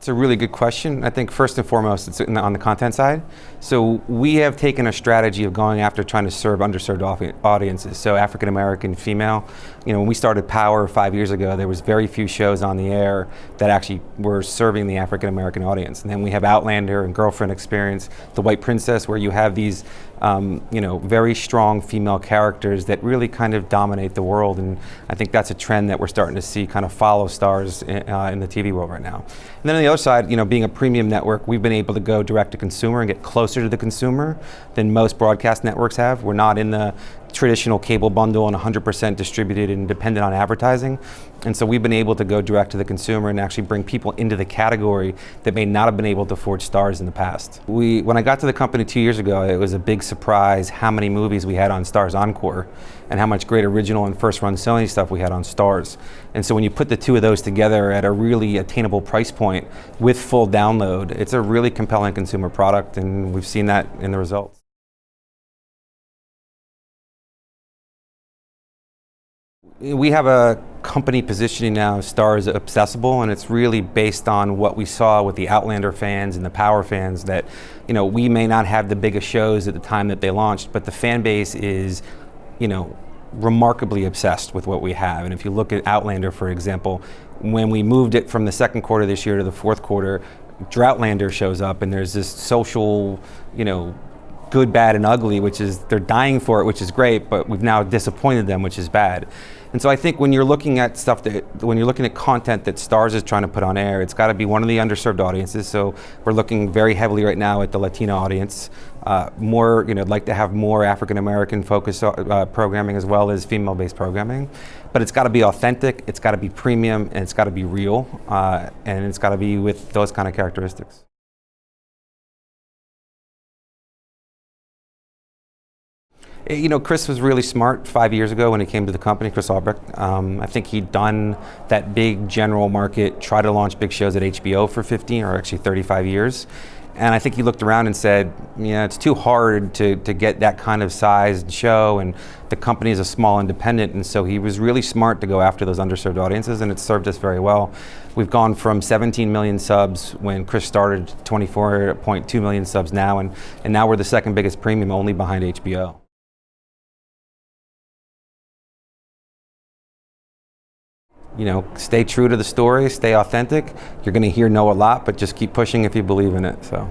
It's a really good question. I think first and foremost, it's on the content side. So we have taken a strategy of going after trying to serve underserved audiences. So African American, female. When we started Power 5 years ago, there was very few shows on the air that actually were serving the African American audience. And then we have Outlander and Girlfriend Experience, The White Princess, where you have these very strong female characters that really kind of dominate the world. And I think that's a trend that we're starting to see kind of follow Starz in the TV world right now. And then on the other side, being a premium network, we've been able to go direct to consumer and get closer to the consumer than most broadcast networks have. We're not in the traditional cable bundle and 100% distributed and dependent on advertising. And so we've been able to go direct to the consumer and actually bring people into the category that may not have been able to afford Starz in the past. When I got to the company 2 years ago, it was a big surprise how many movies we had on Starz Encore and how much great original and first run Sony stuff we had on Starz. And so when you put the two of those together at a really attainable price point with full download, it's a really compelling consumer product, and we've seen that in the results. We have a company positioning now, Starz Accessible, and it's really based on what we saw with the Outlander fans and the Power fans that, we may not have the biggest shows at the time that they launched, but the fan base is, remarkably obsessed with what we have. And if you look at Outlander, for example, when we moved it from the second quarter this year to the fourth quarter, Droughtlander shows up and there's this social, good, bad, and ugly, which is they're dying for it, which is great, but we've now disappointed them, which is bad. And so I think when you're looking at when you're looking at content that Starz is trying to put on air, it's got to be one of the underserved audiences. So we're looking very heavily right now at the Latino audience. I'd like to have more African American focused programming as well as female-based programming. But it's got to be authentic, it's got to be premium, and it's got to be real, and it's got to be with those kind of characteristics. Chris was really smart 5 years ago when he came to the company, Chris Albrecht. I think he'd done that big general market, try to launch big shows at HBO for 15 or actually 35 years. And I think he looked around and said, it's too hard to get that kind of sized show, and the company is a small independent, and so he was really smart to go after those underserved audiences, and it served us very well. We've gone from 17 million subs when Chris started, 24.2 million subs now, and now we're the second biggest premium, only behind HBO. Stay true to the story, stay authentic. You're going to hear no a lot, but just keep pushing if you believe in it. So.